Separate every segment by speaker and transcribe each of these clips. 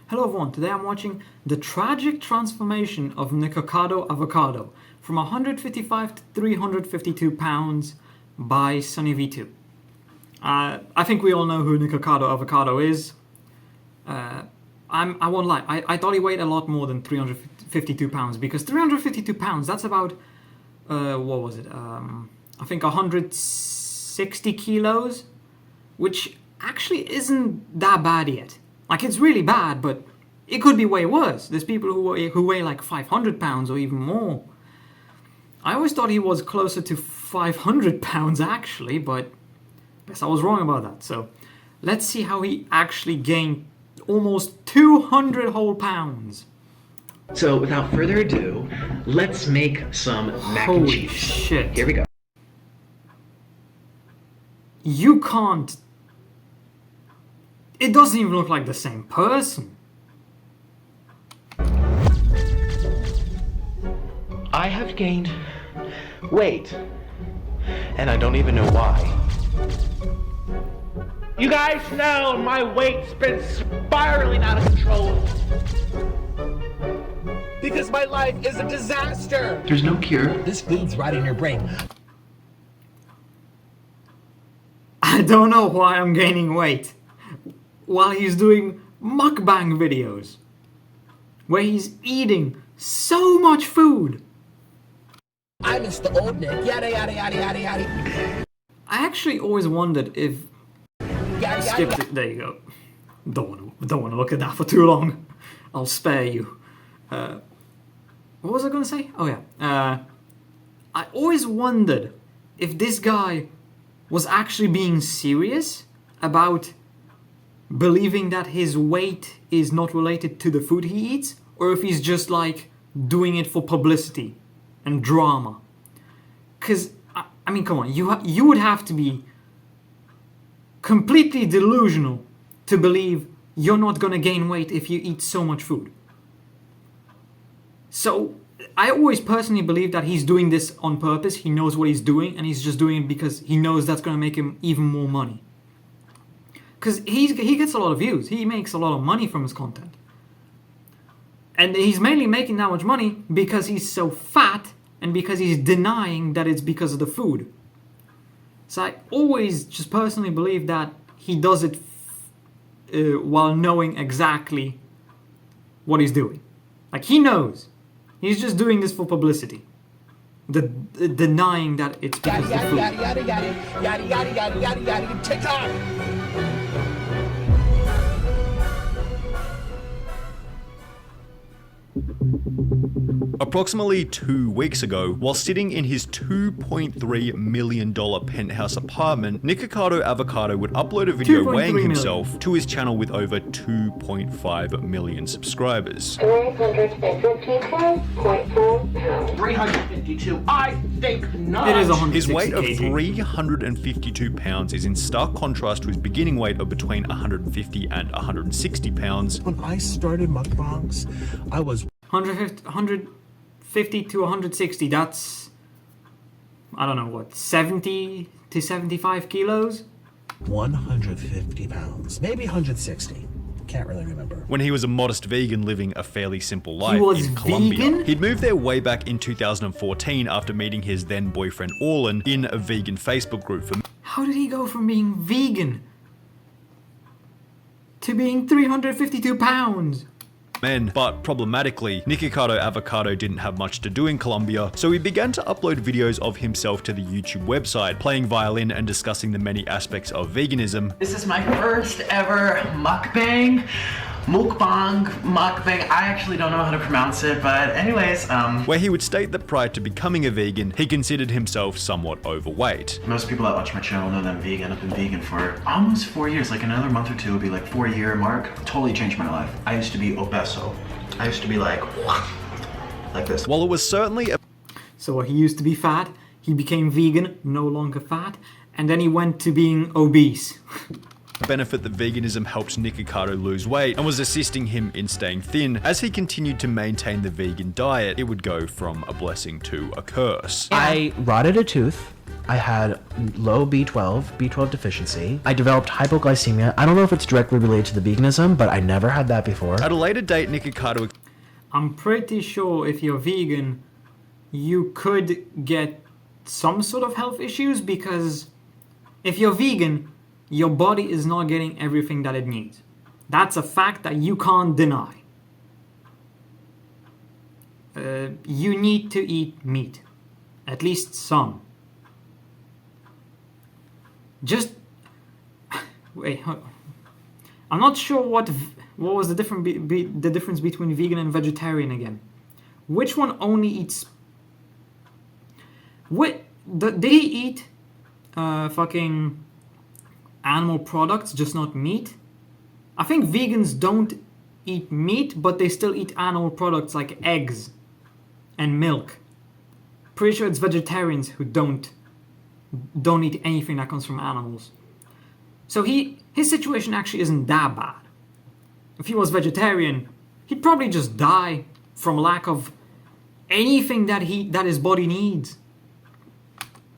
Speaker 1: Hello everyone, today I'm watching the tragic transformation of Nikocado Avocado from 155 to 352 pounds by Sunny V2. I think we all know who Nikocado Avocado is. I won't lie, I thought he weighed a lot more than 352 pounds because 352 pounds, that's about, what was it, I think 160 kilos, which actually isn't that bad yet. Like, it's really bad, but it could be way worse. There's people who weigh like 500 pounds or even more. I always thought he was closer to 500 pounds actually, but I guess I was wrong about that. So let's see how he actually gained almost 200 whole pounds.
Speaker 2: So without further ado, let's make some mac and
Speaker 1: Holy
Speaker 2: cheese.
Speaker 1: shit.
Speaker 2: Here we go.
Speaker 1: You can't... It doesn't even look like the same person.
Speaker 2: I have gained weight, and I don't even know why. You guys know my weight's been spiraling out of control because my life is a disaster. There's no cure. This food's right in your brain.
Speaker 1: I don't know why I'm gaining weight while he's doing mukbang videos where he's eating so much food.
Speaker 3: I miss the old Nick, yada yada yada yada yada.
Speaker 1: I actually always wondered if...
Speaker 3: Yada
Speaker 1: Skip
Speaker 3: yada.
Speaker 1: it, there you go. Don't want to look at that for too long. I'll spare you. What was I going to say? Oh yeah. I always wondered if this guy was actually being serious about believing that his weight is not related to the food he eats, or if he's just like doing it for publicity and drama. Because, I mean, come on, you would have to be completely delusional to believe you're not gonna gain weight if you eat so much food. So, I always personally believe that he's doing this on purpose. He knows what he's doing, and he's just doing it because he knows that's gonna make him even more money. Because he gets a lot of views. He makes a lot of money from his content. And he's mainly making that much money because he's so fat and because he's denying that it's because of the food. So I always just personally believe that he does it while knowing exactly what he's doing. Like, he knows. He's just doing this for publicity. Denying that it's because of the food.
Speaker 3: Yada yada yada yada yada yada yada yada. TikTok.
Speaker 4: Approximately 2 weeks ago, while sitting in his $2.3 million penthouse apartment, Nikocado Avocado would upload a video weighing himself to his channel with over 2.5 million subscribers.
Speaker 5: 352.4 pounds.
Speaker 2: 352. I think not.
Speaker 1: It is 160
Speaker 4: His weight of
Speaker 1: kg.
Speaker 4: 352 pounds is in stark contrast to his beginning weight of between 150 and 160 pounds.
Speaker 3: When I started mukbangs, I was
Speaker 1: 150 to 160, that's, I don't know what, 70 to 75 kilos?
Speaker 3: 150 pounds, maybe 160. Can't really remember.
Speaker 4: When he was a modest vegan living a fairly simple life
Speaker 1: was
Speaker 4: in Colombia.
Speaker 1: vegan?
Speaker 4: He'd moved there way back in 2014 after meeting his then boyfriend Orlan in a vegan Facebook group for
Speaker 1: How did he go from being vegan to being 352 pounds?
Speaker 4: men, but problematically, Nikocado Avocado didn't have much to do in Colombia, so he began to upload videos of himself to the YouTube website, playing violin and discussing the many aspects of veganism.
Speaker 6: This is my first ever mukbang. Mukbang. I actually don't know how to pronounce it, but anyways,
Speaker 4: Where he would state that prior to becoming a vegan, he considered himself somewhat overweight.
Speaker 6: most people that watch my channel know that I'm vegan. I've been vegan for almost 4 years. Like another month or two would be like 4-year mark. Totally changed my life. I used to be obeso. I used to be like this.
Speaker 4: While it was certainly a
Speaker 1: So he used to be fat, he became vegan, no longer fat, and then he went to being obese.
Speaker 4: benefit that veganism helped Nikocado lose weight and was assisting him in staying thin, as he continued to maintain the vegan diet, it would go from a blessing to a curse.
Speaker 7: I rotted a tooth.
Speaker 2: I had low B12 deficiency. I developed hypoglycemia. I don't know if it's directly related to the veganism, but I never had that before.
Speaker 4: At a later date, Nikocado
Speaker 1: I'm pretty sure if you're vegan, you could get some sort of health issues, because if you're vegan, your body is not getting everything that it needs. That's a fact that you can't deny. You need to eat meat, at least some. Just wait. I'm not sure what was the difference between vegan and vegetarian again. Which one only eats? Did he eat fucking animal products, just not meat? I think vegans don't eat meat, but they still eat animal products like eggs and milk. Pretty sure it's vegetarians who don't eat anything that comes from animals. So his situation actually isn't that bad. If he was vegetarian, he'd probably just die from lack of anything that his body needs.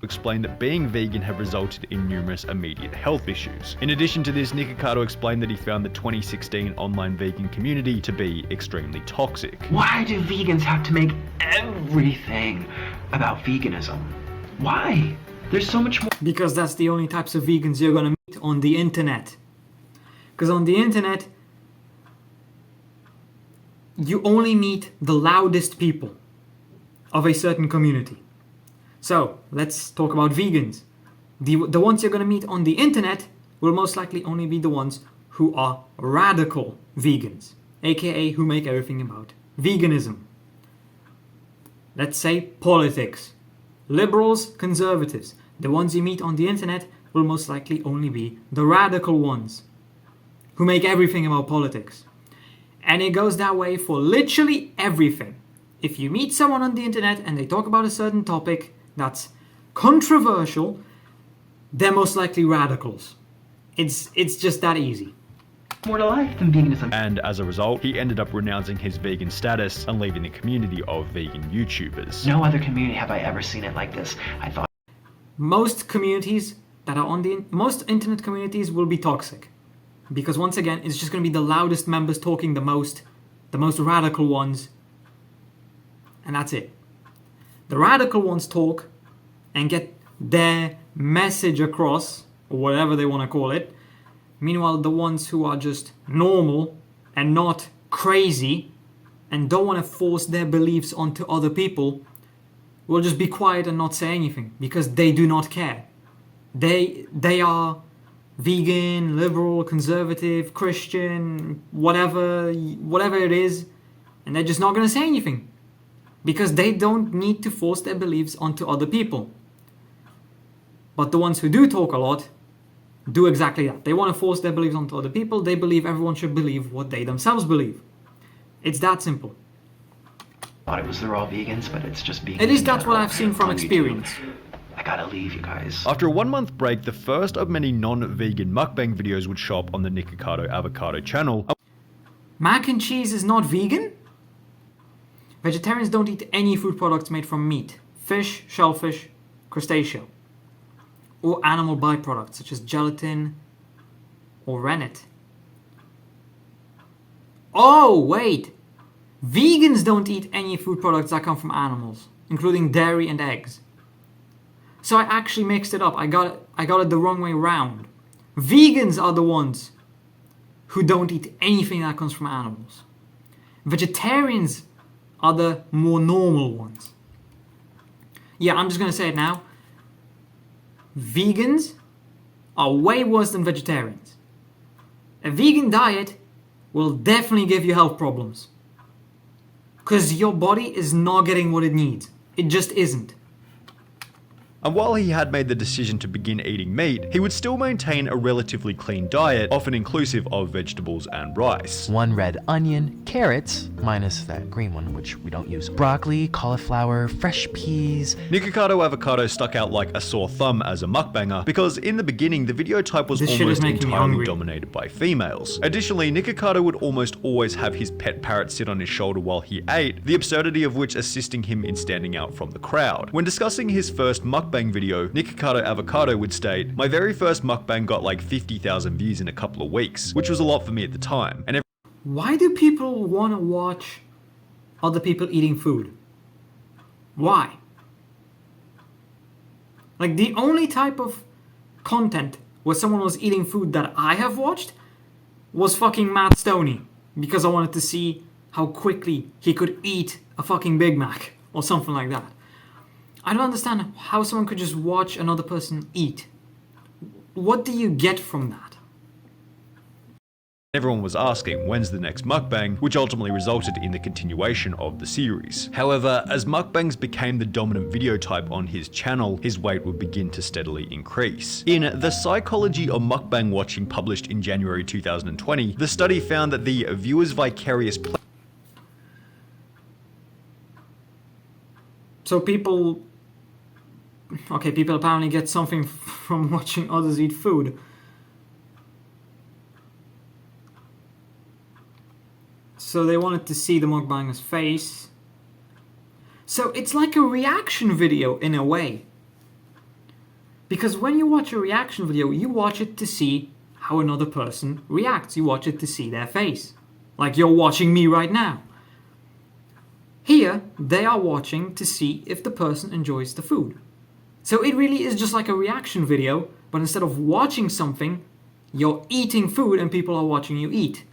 Speaker 4: explained that being vegan had resulted in numerous immediate health issues. In addition to this, Nikocado explained that he found the 2016 online vegan community to be extremely toxic.
Speaker 2: Why do vegans have to make everything about veganism? Why? There's so much more.
Speaker 1: Because that's the only types of vegans you're gonna meet on the internet. Because on the internet, you only meet the loudest people of a certain community. So, let's talk about vegans. The ones you're going to meet on the internet will most likely only be the ones who are radical vegans, aka who make everything about veganism. Let's say politics. Liberals, conservatives. The ones you meet on the internet will most likely only be the radical ones who make everything about politics. And it goes that way for literally everything. If you meet someone on the internet and they talk about a certain topic that's controversial, they're most likely radicals. It's just that easy.
Speaker 2: More to life than veganism.
Speaker 4: And as a result, he ended up renouncing his vegan status and leaving the community of vegan YouTubers.
Speaker 2: No other community have I ever seen it like this. I thought
Speaker 1: Most communities that are most internet communities will be toxic. Because once again, it's just going to be the loudest members talking the most radical ones, and that's it. The radical ones talk and get their message across, or whatever they want to call it. Meanwhile, the ones who are just normal and not crazy and don't want to force their beliefs onto other people will just be quiet and not say anything because they do not care. They are vegan, liberal, conservative, Christian, whatever it is, and they're just not going to say anything because they don't need to force their beliefs onto other people. But the ones who do talk a lot do exactly that. They want to force their beliefs onto other people. They believe everyone should believe what they themselves believe. It's that simple.
Speaker 2: it was they're all vegans, but it's just vegan.
Speaker 1: At least that's what I've seen from experience.
Speaker 2: I gotta leave, you guys.
Speaker 4: After a 1-month break, the first of many non-vegan mukbang videos would show up on the Nikocado Avocado channel.
Speaker 1: Mac and cheese is not vegan? Vegetarians don't eat any food products made from meat, fish, shellfish, crustacea, or animal byproducts such as gelatin or rennet. Oh, wait! Vegans don't eat any food products that come from animals, including dairy and eggs. So I actually mixed it up. I got it the wrong way round. Vegans are the ones who don't eat anything that comes from animals. Vegetarians are the more normal ones. Yeah, I'm just going to say it now. Vegans are way worse than vegetarians. A vegan diet will definitely give you health problems. Because your body is not getting what it needs. It just isn't.
Speaker 4: And while he had made the decision to begin eating meat, he would still maintain a relatively clean diet, often inclusive of vegetables and rice.
Speaker 5: 1 red onion,
Speaker 2: carrots, minus that green one, which we don't use, broccoli, cauliflower, fresh peas.
Speaker 4: Nikocado Avocado stuck out like a sore thumb as a mukbanger because in the beginning the video type was
Speaker 1: This shit is
Speaker 4: almost
Speaker 1: making me
Speaker 4: entirely
Speaker 1: hungry.
Speaker 4: dominated by females. Additionally, Nikocado would almost always have his pet parrot sit on his shoulder while he ate, the absurdity of which assisting him in standing out from the crowd. When discussing his first mukbang video, Nikocado Avocado would state, "My very first mukbang got like 50,000 views in a couple of weeks, which was a lot for me at the time, and
Speaker 1: Why do people want to watch other people eating food? Why? Like, the only type of content where someone was eating food that I have watched was fucking Matt Stoney, because I wanted to see how quickly he could eat a fucking Big Mac or something like that. I don't understand how someone could just watch another person eat. What do you get from that?
Speaker 4: everyone was asking when's the next mukbang, which ultimately resulted in the continuation of the series. However, as mukbangs became the dominant video type on his channel, his weight would begin to steadily increase. In The Psychology of Mukbang Watching, published in January 2020, the study found that the viewer's vicarious
Speaker 1: So people apparently get something from watching others eat food. So they wanted to see the mukbanger's face. So it's like a reaction video in a way. Because when you watch a reaction video, you watch it to see how another person reacts. You watch it to see their face. Like you're watching me right now. Here, they are watching to see if the person enjoys the food. So it really is just like a reaction video, but instead of watching something, you're eating food and people are watching you eat.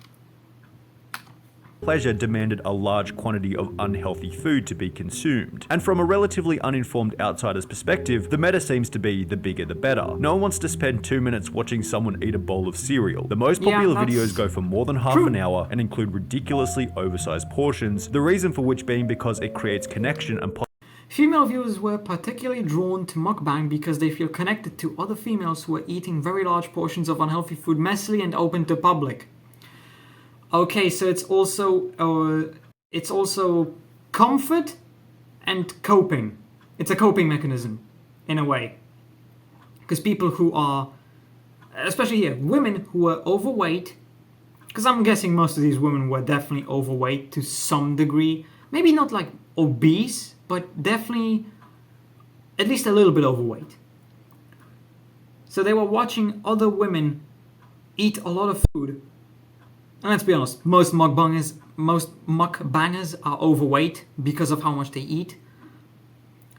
Speaker 4: pleasure demanded a large quantity of unhealthy food to be consumed. And from a relatively uninformed outsider's perspective, the meta seems to be the bigger the better. No one wants to spend 2 minutes watching someone eat a bowl of cereal. The most popular videos go for more than half an hour and include ridiculously oversized portions, the reason for which being because it creates connection and
Speaker 1: Female viewers were particularly drawn to mukbang because they feel connected to other females who are eating very large portions of unhealthy food messily and open to public. Okay, so it's also comfort and coping. It's a coping mechanism, in a way. Because people who are, especially here, women who are overweight, because I'm guessing most of these women were definitely overweight to some degree. Maybe not like obese, but definitely at least a little bit overweight. So they were watching other women eat a lot of food. And let's be honest, most mukbangers are overweight because of how much they eat.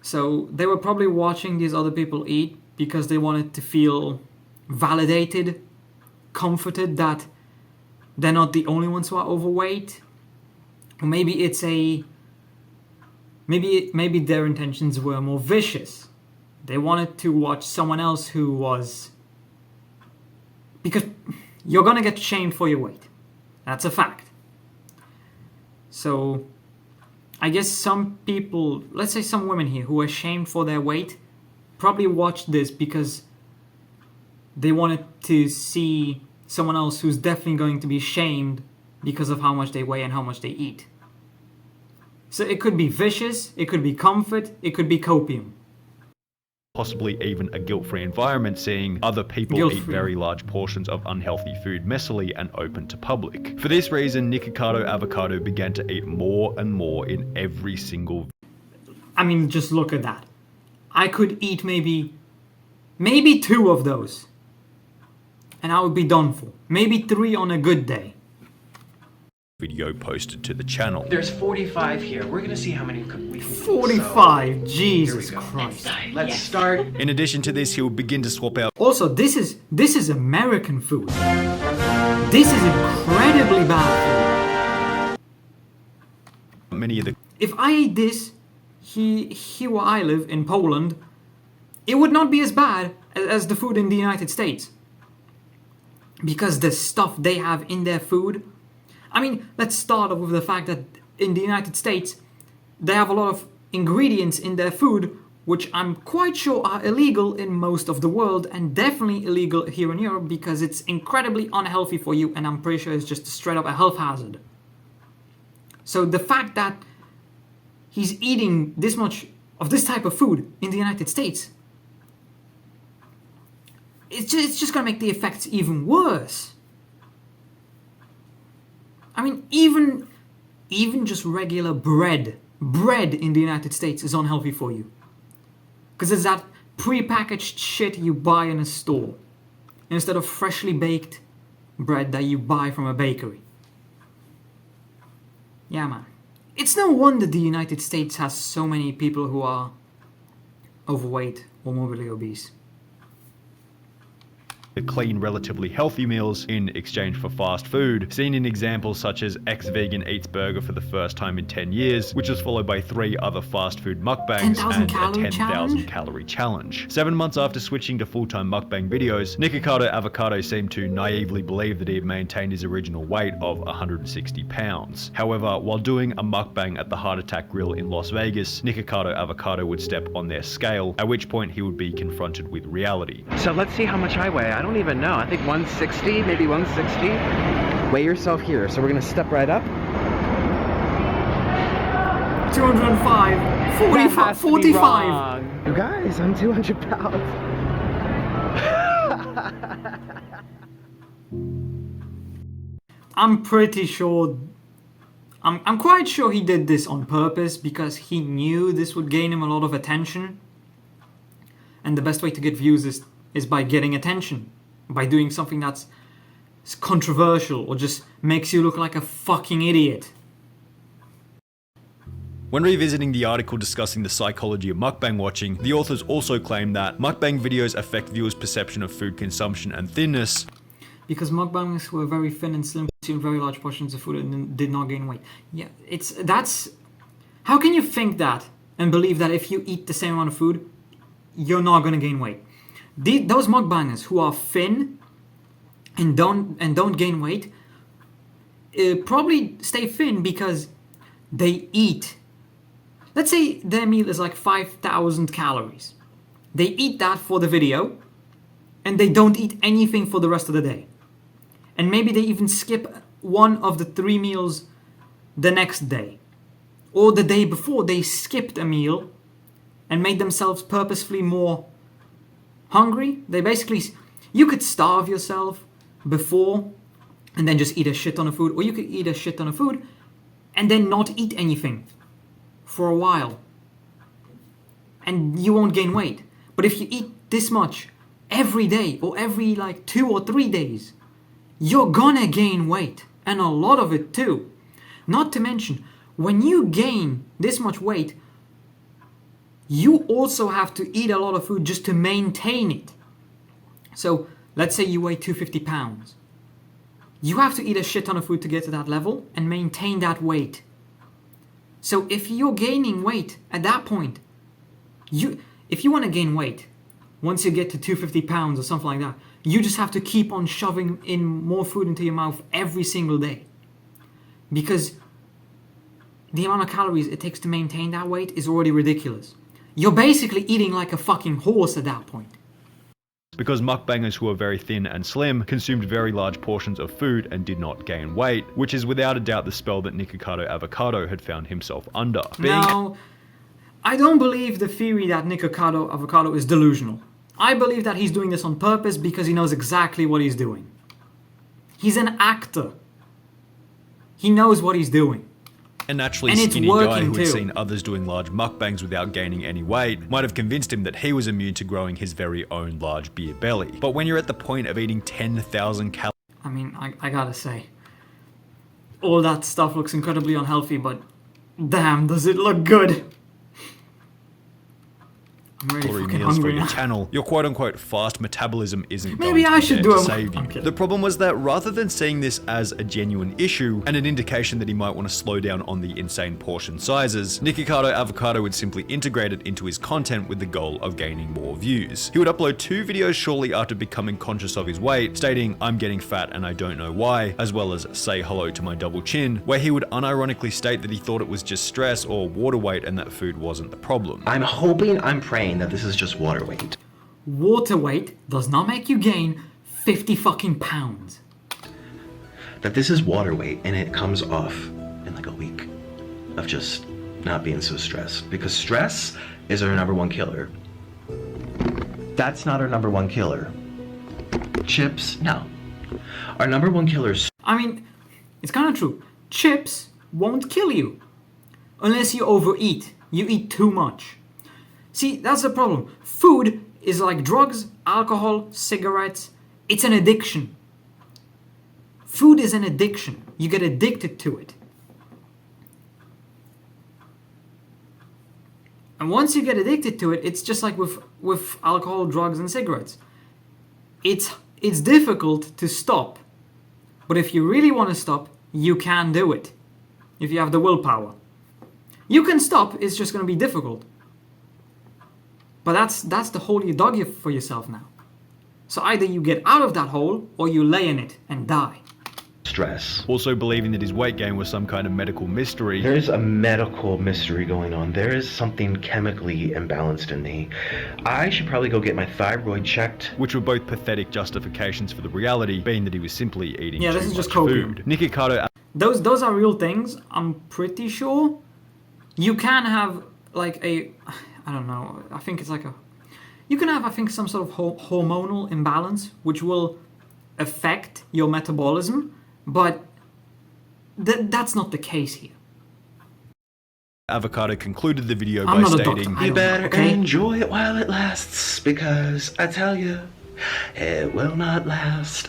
Speaker 1: So they were probably watching these other people eat because they wanted to feel validated, comforted that they're not the only ones who are overweight. Or maybe it's maybe their intentions were more vicious. They wanted to watch someone else who was... Because you're gonna get shamed for your weight. That's a fact. So, I guess some people, let's say some women here who are shamed for their weight, probably watched this because they wanted to see someone else who's definitely going to be shamed because of how much they weigh and how much they eat. So it could be vicious, it could be comfort, it could be copium.
Speaker 4: possibly even a guilt-free environment, seeing other people eat very large portions of unhealthy food messily and open to public. For this reason, Nikocado Avocado began to eat more and more in every single...
Speaker 1: I mean, just look at that. I could eat maybe 2 of those. And I would be done for. Maybe 3 on a good day.
Speaker 4: video posted to the channel.
Speaker 5: There's 45 here. We're gonna see how many we can
Speaker 1: 45, Jesus
Speaker 5: go.
Speaker 1: Christ.
Speaker 5: Let's start.
Speaker 4: In addition to this, he will begin to swap out
Speaker 1: Also, this is American food. This is incredibly bad food.
Speaker 4: many of the
Speaker 1: If I ate this here where I live in Poland, it would not be as bad as the food in the United States. Because the stuff they have in their food. I mean, let's start off with the fact that in the United States, they have a lot of ingredients in their food, which I'm quite sure are illegal in most of the world, and definitely illegal here in Europe, because it's incredibly unhealthy for you, and I'm pretty sure it's just straight up a health hazard. So the fact that he's eating this much of this type of food in the United States, it's just gonna make the effects even worse. I mean, even just regular bread in the United States is unhealthy for you. Because it's that pre-packaged shit you buy in a store instead of freshly baked bread that you buy from a bakery. Yeah, man. It's no wonder the United States has so many people who are overweight or morbidly obese.
Speaker 4: Clean, relatively healthy meals in exchange for fast food, seen in examples such as ex-vegan eats burger for the first time in 10 years, which was followed by 3 other fast food mukbangs
Speaker 1: 10,000
Speaker 4: and a
Speaker 1: calorie
Speaker 4: 10,000 calorie challenge. 7 months after switching to full-time mukbang videos, Nikocado Avocado seemed to naively believe that he had maintained his original weight of 160 pounds. However, while doing a mukbang at the Heart Attack Grill in Las Vegas, Nikocado Avocado would step on their scale, at which point he would be confronted with reality.
Speaker 5: So let's see how much I weigh. I don't even know. I think 160, maybe 160. Weigh yourself here. So we're gonna step right up.
Speaker 1: 205, 45, 45.
Speaker 5: You guys, I'm 200 pounds.
Speaker 1: I'm pretty sure, I'm quite sure he did this on purpose because he knew this would gain him a lot of attention. And the best way to get views is by getting attention. By doing something that's controversial or just makes you look like a fucking idiot.
Speaker 4: When revisiting the article discussing the psychology of mukbang watching, the authors also claim that mukbang videos affect viewers' perception of food consumption and thinness,
Speaker 1: Because mukbangers who are very thin and slim consume very large portions of food and did not gain weight. Yeah, that's... How can you think that and believe that if you eat the same amount of food, you're not gonna gain weight? Those mukbangers who are thin and don't gain weight probably stay thin because they eat. Let's say their meal is like 5,000 calories. They eat that for the video and they don't eat anything for the rest of the day. And maybe they even skip one of the 3 meals the next day. Or the day before they skipped a meal and made themselves purposefully more hungry. They basically, you could starve yourself before and then just eat a shit ton of food, or you could eat a shit ton of food and then not eat anything for a while and you won't gain weight. But if you eat this much every day or every like 2 or 3 days, you're gonna gain weight, and a lot of it too. Not to mention, when you gain this much weight, you also have to eat a lot of food just to maintain it. So let's say you weigh 250 pounds. You have to eat a shit ton of food to get to that level and maintain that weight. So if you're gaining weight at that point, if you want to gain weight, once you get to 250 pounds or something like that, you just have to keep on shoving in more food into your mouth every single day. Because the amount of calories it takes to maintain that weight is already ridiculous. You're basically eating like a fucking horse at that point.
Speaker 4: because mukbangers who are very thin and slim consumed very large portions of food and did not gain weight, which is without a doubt the spell that Nikocado Avocado had found himself under.
Speaker 1: Now, I don't believe the theory that Nikocado Avocado is delusional. I believe that he's doing this on purpose because he knows exactly what he's doing. He's an actor. He knows what he's doing.
Speaker 4: A naturally
Speaker 1: And it's
Speaker 4: skinny guy
Speaker 1: working
Speaker 4: who had
Speaker 1: too.
Speaker 4: seen others doing large mukbangs without gaining any weight might have convinced him that he was immune to growing his very own large beer belly. But when you're at the point of eating 10,000 calories,
Speaker 1: I mean, I gotta say, all that stuff looks incredibly unhealthy, but damn, does it look good. I'm really fucking
Speaker 4: meals for
Speaker 1: hungry
Speaker 4: your
Speaker 1: now.
Speaker 4: channel, your quote-unquote fast metabolism isn't
Speaker 1: Maybe
Speaker 4: going to
Speaker 1: I
Speaker 4: be
Speaker 1: should
Speaker 4: there
Speaker 1: do
Speaker 4: to
Speaker 1: a-
Speaker 4: save you.
Speaker 1: I'm kidding.
Speaker 4: The problem was that rather than seeing this as a genuine issue and an indication that he might want to slow down on the insane portion sizes, Nikocado Avocado would simply integrate it into his content with the goal of gaining more views. He would upload 2 videos shortly after becoming conscious of his weight, stating, "I'm getting fat and I don't know why," as well as "say hello to my double chin," where he would unironically state that he thought it was just stress or water weight and that food wasn't the problem.
Speaker 7: I'm hoping, I'm praying that this is just water weight.
Speaker 1: Water weight does not make you gain 50 fucking pounds.
Speaker 7: That this is water weight and it comes off in like a week. of just not being so stressed. Because stress is our #1 killer. That's not our #1 killer. Chips, no. Our #1 killer is...
Speaker 1: I mean, it's kind of true. Chips won't kill you. Unless you overeat. You eat too much. See, that's the problem. Food is like drugs, alcohol, cigarettes. It's an addiction. Food is an addiction. You get addicted to it. And once you get addicted to it, it's just like with alcohol, drugs, and cigarettes. It's difficult to stop. But if you really want to stop, you can do it. If you have the willpower. You can stop, it's just going to be difficult. But that's the hole you dug for yourself now. So either you get out of that hole, or you lay in it and die.
Speaker 7: stress.
Speaker 4: Also believing that his weight gain was some kind of medical mystery.
Speaker 7: There's a medical mystery going on. There is something chemically imbalanced in me. I should probably go get my thyroid checked.
Speaker 4: Which were both pathetic justifications for the reality, being that he was simply eating
Speaker 1: Yeah,
Speaker 4: too
Speaker 1: this is just
Speaker 4: much
Speaker 1: copium.
Speaker 4: food. Nikocado
Speaker 1: Those are real things, I'm pretty sure. You can have like I don't know, I think it's like you can have, I think, some sort of hormonal imbalance, which will affect your metabolism, but that's not the case here.
Speaker 4: Avocado concluded the video
Speaker 1: I'm
Speaker 4: by
Speaker 1: not a
Speaker 4: stating,
Speaker 1: doctor.
Speaker 7: You better
Speaker 1: Okay.
Speaker 7: enjoy it while it lasts, because I tell you, it will not last.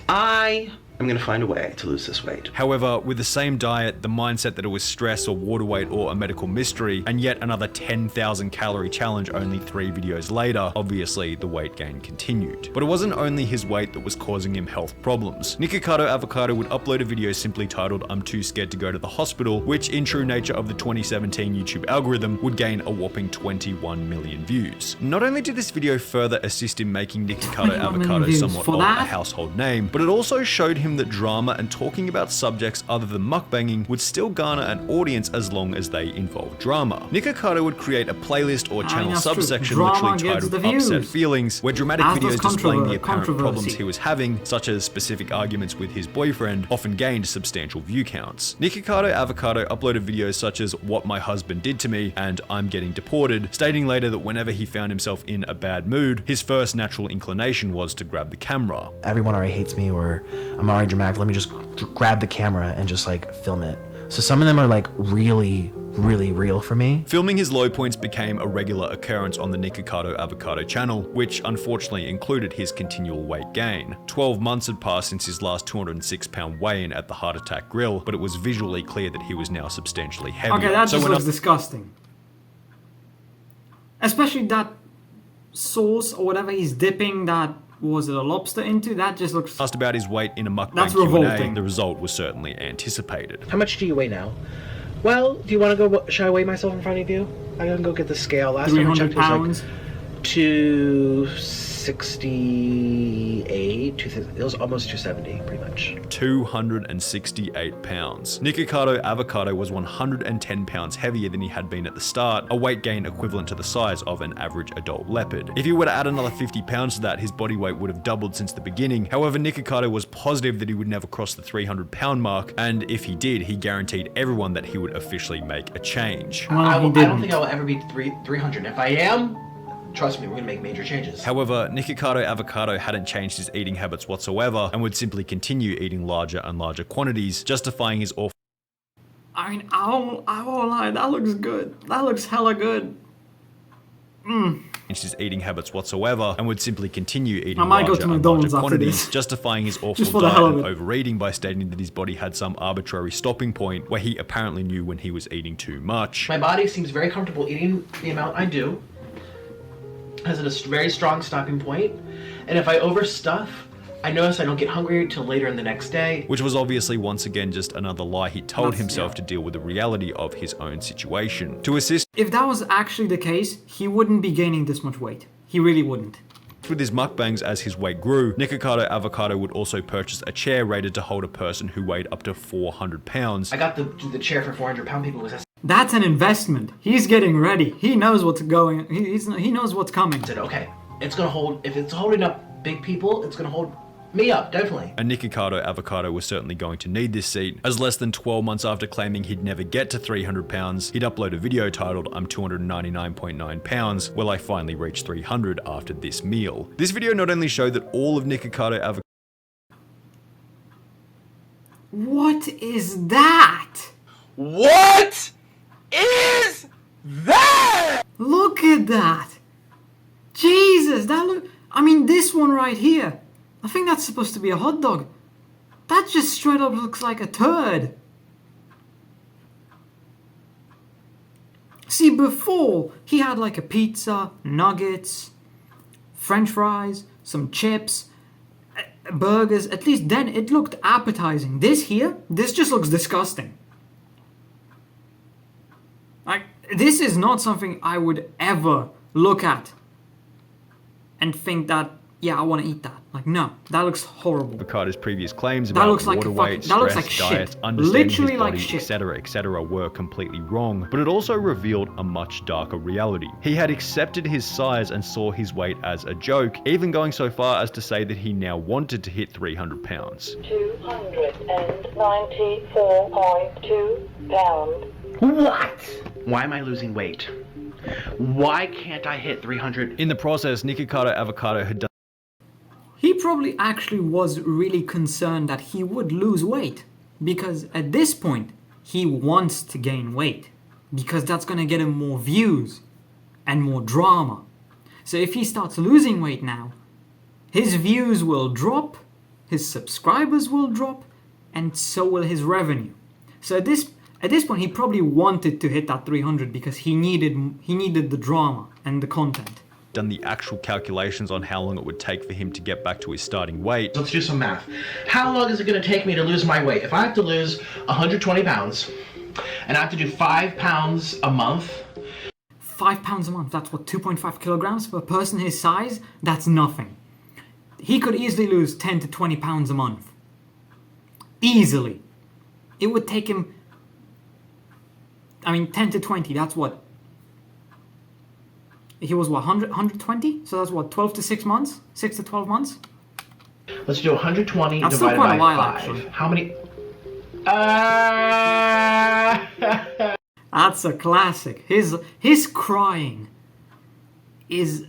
Speaker 7: I'm gonna find a way to lose this weight.
Speaker 4: however, with the same diet, the mindset that it was stress or water weight or a medical mystery, and yet another 10,000 calorie challenge only 3 videos later, obviously the weight gain continued. But it wasn't only his weight that was causing him health problems. Nikocado Avocado would upload a video simply titled "I'm too scared to go to the hospital," which in true nature of the 2017 YouTube algorithm would gain a whopping 21 million views. Not only did this video further assist in making Nikocado
Speaker 1: 21 million
Speaker 4: Avocado
Speaker 1: views.
Speaker 4: somewhat
Speaker 1: For
Speaker 4: of a
Speaker 1: that?
Speaker 4: household name, but it also showed him that drama and talking about subjects other than mukbanging would still garner an audience as long as they involve drama. Nikocado would create a playlist or channel
Speaker 1: that's true.
Speaker 4: subsection
Speaker 1: Drama
Speaker 4: literally
Speaker 1: gets
Speaker 4: titled
Speaker 1: the
Speaker 4: "Upset
Speaker 1: views.
Speaker 4: Feelings," where dramatic
Speaker 1: As does
Speaker 4: videos displaying the apparent
Speaker 1: controversy.
Speaker 4: problems he was having, such as specific arguments with his boyfriend, often gained substantial view counts. Nikocado Avocado uploaded videos such as "What My Husband Did to Me" and "I'm Getting Deported," stating later that whenever he found himself in a bad mood, his first natural inclination was to grab the camera.
Speaker 2: Everyone already hates me, or I'm already dramatic. Let me just grab the camera and just like film it. So some of them are like really real for me.
Speaker 4: Filming his low points became a regular occurrence on the Nikocado Avocado channel, which unfortunately included his continual weight gain. 12 months had passed since his last 206-pound weigh-in at the Heart Attack Grill, but it was visually clear that he was now substantially heavier.
Speaker 1: Okay, that
Speaker 4: So
Speaker 1: just
Speaker 4: when
Speaker 1: looks disgusting. Especially that sauce or whatever he's dipping that, was it a lobster into? That just looks...
Speaker 4: asked about his weight in a mukbang
Speaker 1: That's
Speaker 4: Q&A,
Speaker 1: revolting.
Speaker 4: the result was certainly anticipated.
Speaker 2: How much do you weigh now? Well, do you want to go? Should I weigh myself in front of you? I'm gonna go get the scale. Last time I
Speaker 1: 300
Speaker 2: checked, it was
Speaker 1: pounds.
Speaker 2: like 268. It was almost 270, pretty much.
Speaker 4: 268 pounds. Nikocado Avocado was 110 pounds heavier than he had been at the start, a weight gain equivalent to the size of an average adult leopard. If you were to add another 50 pounds to that, his body weight would have doubled since the beginning. However, Nikocado was positive that he would never cross the 300-pound mark, and if he did, he guaranteed everyone that he would officially make a change.
Speaker 1: Well,
Speaker 8: I
Speaker 1: he
Speaker 8: don't
Speaker 1: didn't.
Speaker 8: think I will ever beat 300. If I am, trust me, we're gonna make major changes.
Speaker 4: However, Nikocado Avocado hadn't changed his eating habits whatsoever and would simply continue eating larger and larger quantities, justifying his awful
Speaker 1: I mean, I won't lie, that looks good. That looks hella good.
Speaker 4: his eating habits whatsoever and would simply continue eating
Speaker 1: I might go
Speaker 4: larger
Speaker 1: to
Speaker 4: and
Speaker 1: McDonald's
Speaker 4: larger
Speaker 1: after
Speaker 4: quantities,
Speaker 1: this.
Speaker 4: justifying his
Speaker 1: Just
Speaker 4: awful
Speaker 1: for the
Speaker 4: diet
Speaker 1: hell of
Speaker 4: and
Speaker 1: it.
Speaker 4: overeating by stating that his body had some arbitrary stopping point where he apparently knew when he was eating too much.
Speaker 8: My body seems very comfortable eating the amount I do. Has a very strong stopping point, and if I overstuff, I notice I don't get hungry until later in the next day.
Speaker 4: Which was obviously once again just another lie he told
Speaker 1: That's-
Speaker 4: himself
Speaker 1: yeah.
Speaker 4: to deal with the reality of his own situation. To assist
Speaker 1: If that was actually the case, he wouldn't be gaining this much weight. He really wouldn't.
Speaker 4: with his mukbangs as his weight grew, Nikocado Avocado would also purchase a chair rated to hold a person who weighed up to 400 pounds.
Speaker 8: I got the chair for 400 pound people because I
Speaker 1: That's an investment. He's getting ready. He knows what's going. He knows what's coming.
Speaker 8: said, okay, it's gonna hold. If it's holding up big people, it's gonna hold Me up, definitely.
Speaker 4: And Nikocado Avocado was certainly going to need this seat, as less than 12 months after claiming he'd never get to 300 pounds, he'd upload a video titled "I'm 299.9 pounds, will I finally reach 300 after this meal?" This video not only showed that all of Nikocado Avocado
Speaker 1: What is that?
Speaker 7: What is that?
Speaker 1: Look at that! Jesus, that look. I mean, this one right here. I think that's supposed to be a hot dog. That just straight up looks like a turd. See, before, he had like a pizza, nuggets, french fries, some chips, burgers. At least then it looked appetizing. This just looks disgusting. Like, this is not something I would ever look at and think that, yeah, I want to eat that. Like, no, that looks horrible.
Speaker 4: Avocado's previous claims
Speaker 1: That
Speaker 4: about
Speaker 1: looks like
Speaker 4: water
Speaker 1: a
Speaker 4: weight,
Speaker 1: fucking- that looks
Speaker 4: stress,
Speaker 1: like shit.
Speaker 4: diet, understanding
Speaker 1: Literally
Speaker 4: his
Speaker 1: like
Speaker 4: body,
Speaker 1: shit.
Speaker 4: etc., were completely wrong, but it also revealed a much darker reality. He had accepted his size and saw his weight as a joke, even going so far as to say that he now wanted to hit 300 pounds.
Speaker 9: 294.2 pounds.
Speaker 7: What? Why am I losing weight? Why can't I hit 300?
Speaker 4: In the process, Nikocado Avocado had done
Speaker 1: He probably actually was really concerned that he would lose weight, because at this point he wants to gain weight, because that's going to get him more views and more drama. So if he starts losing weight now, his views will drop, his subscribers will drop, and so will his revenue. So at this point he probably wanted to hit that 300 because he needed the drama and the content.
Speaker 4: done the actual calculations on how long it would take for him to get back to his starting weight.
Speaker 8: Let's do some math. How long is it going to take me to lose my weight? If I have to lose 120 pounds, and I have to do 5 pounds a month.
Speaker 1: 5 pounds a month, that's what, 2.5 kilograms for a person his size? That's nothing. He could easily lose 10 to 20 pounds a month. Easily. It would take him, 10 to 20, that's what? He was what, 120? So that's what, 12 to 6 months? 6 to 12 months?
Speaker 8: Let's do 120
Speaker 1: That's still
Speaker 8: divided
Speaker 1: quite
Speaker 8: by
Speaker 1: a while,
Speaker 8: 5.
Speaker 1: actually.
Speaker 8: How many?
Speaker 1: That's a classic. His crying is...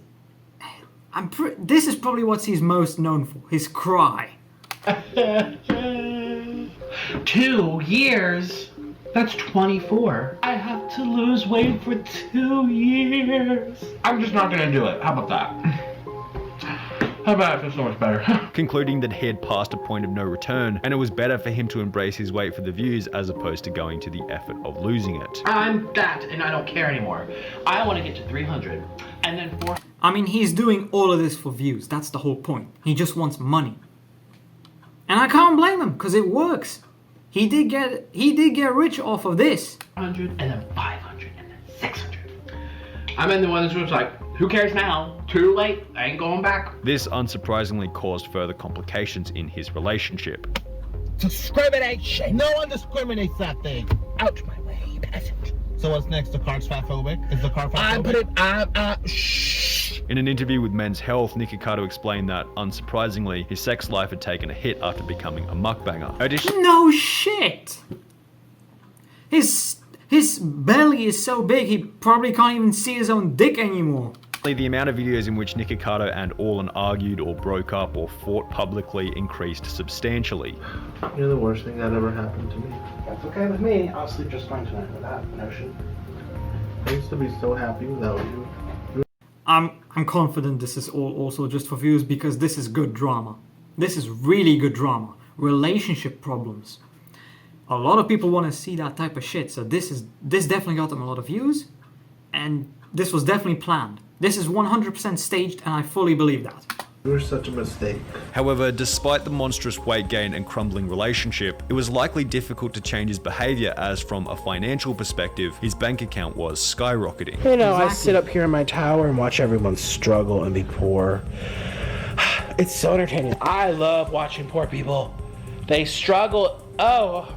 Speaker 1: this is probably what he's most known for. His cry.
Speaker 8: 2 years? That's 24. I have to lose weight for 2 years. I'm just not gonna do it. How about that? How about it feels so much better?
Speaker 4: Concluding that he had passed a point of no return, and it was better for him to embrace his weight for the views as opposed to going to the effort of losing it.
Speaker 8: I'm that, and I don't care anymore. I want to get to 300, and then 400.
Speaker 1: He's doing all of this for views. That's the whole point. He just wants money. And I can't blame him, because it works. He did get rich off of this.
Speaker 8: 100, and then 500, and then 600. I'm in the one that's like, who cares now? Too late. I ain't going back.
Speaker 4: This unsurprisingly caused further complications in his relationship.
Speaker 3: Discrimination! No one discriminates that thing! Out my way, peasant. So what's next? The car's fatphobic? Is the car fatphobic? Shh!
Speaker 4: In an interview with Men's Health, Nikocado explained that, unsurprisingly, his sex life had taken a hit after becoming a mukbanger.
Speaker 1: No shit! His belly is so big he probably can't even see his own dick anymore.
Speaker 4: The amount of videos in which Nikocado and Orlan argued or broke up or fought publicly increased substantially.
Speaker 10: You're the worst thing that ever happened to me. That's okay with me. I'll sleep just fine tonight with that notion. I used to be so happy without you.
Speaker 1: I'm confident this is all also just for views because this is good drama. This is really good drama. Relationship problems. A lot of people want to see that type of shit, so this definitely got them a lot of views, and this was definitely planned. This is 100% staged, and I fully believe that.
Speaker 10: You were such a mistake.
Speaker 4: However, despite the monstrous weight gain and crumbling relationship, it was likely difficult to change his behavior as from a financial perspective, his bank account was skyrocketing.
Speaker 2: You know, I sit up here in my tower and watch everyone struggle and be poor. It's so entertaining. I love watching poor people. They struggle. Oh,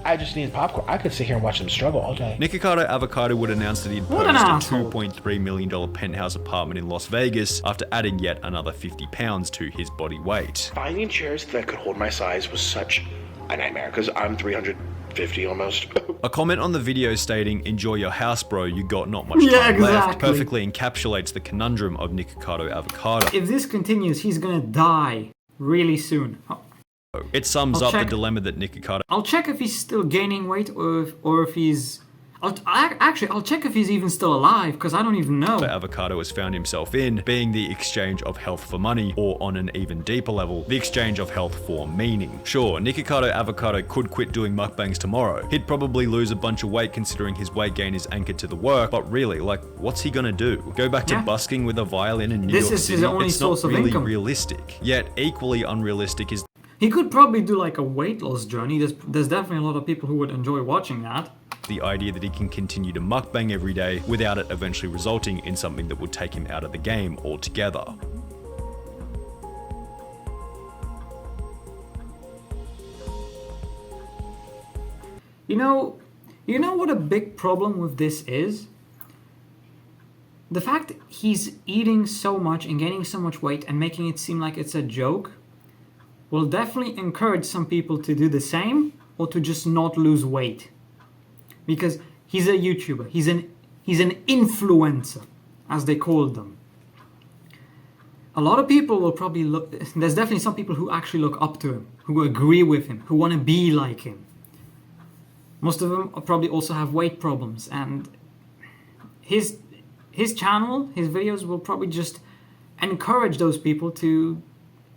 Speaker 2: I just need popcorn. I could sit here and watch them struggle all day.
Speaker 4: Nikocado Avocado would announce that he'd
Speaker 1: What an
Speaker 4: purchased a
Speaker 1: asshole.
Speaker 4: $2.3 million penthouse apartment in Las Vegas after adding yet another 50 pounds to his body weight.
Speaker 11: Finding chairs that could hold my size was such a nightmare because I'm 350 almost.
Speaker 4: A comment on the video stating, "Enjoy your house, bro, you got not much
Speaker 1: Yeah,
Speaker 4: time left,"
Speaker 1: exactly.
Speaker 4: perfectly encapsulates the conundrum of Nikocado Avocado.
Speaker 1: If this continues, he's gonna die really soon.
Speaker 4: It sums
Speaker 1: I'll
Speaker 4: up
Speaker 1: check.
Speaker 4: the dilemma that Nikocado
Speaker 1: I'll check if he's still gaining weight or if he's... I'll check if he's even still alive, because I don't even know.
Speaker 4: Avocado has found himself in, being the exchange of health for money, or on an even deeper level, the exchange of health for meaning. Sure, Nikocado Avocado could quit doing mukbangs tomorrow. He'd probably lose a bunch of weight considering his weight gain is anchored to the work, but really, like, what's he gonna do? Go back to
Speaker 1: Yeah.
Speaker 4: busking with a violin in New
Speaker 1: This
Speaker 4: York
Speaker 1: is
Speaker 4: City?
Speaker 1: his only
Speaker 4: It's
Speaker 1: source
Speaker 4: not
Speaker 1: of
Speaker 4: really
Speaker 1: income.
Speaker 4: realistic. Yet, equally unrealistic is
Speaker 1: He could probably do like a weight loss journey. There's definitely a lot of people who would enjoy watching that.
Speaker 4: the idea that he can continue to mukbang every day without it eventually resulting in something that would take him out of the game altogether.
Speaker 1: You know what a big problem with this is? The fact that he's eating so much and gaining so much weight and making it seem like it's a joke will definitely encourage some people to do the same or to just not lose weight. Because he's a YouTuber, he's an influencer, as they call them. A lot of people will probably look, there's definitely some people who actually look up to him, who agree with him, who want to be like him. Most of them probably also have weight problems, and his channel, his videos will probably just encourage those people to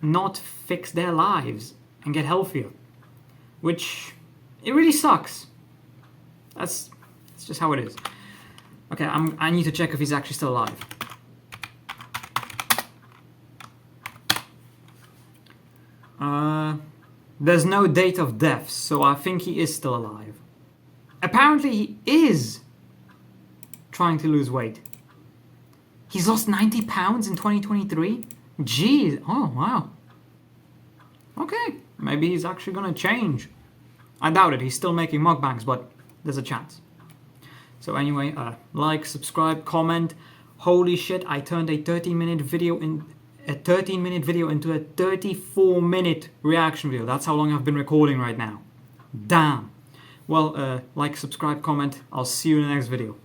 Speaker 1: not fix their lives and get healthier, which it really sucks. That's just how it is. Okay, I need to check if he's actually still alive. There's no date of death, so I think he is still alive. Apparently he is trying to lose weight. He's lost 90 pounds in 2023? Jeez, oh wow. Okay, maybe he's actually gonna change. I doubt it, he's still making mukbangs, but there's a chance. So anyway, like, subscribe, comment. Holy shit, I turned a 13-minute video into a 34-minute reaction video. That's how long I've been recording right now. Damn. Well, like, subscribe, comment. I'll see you in the next video.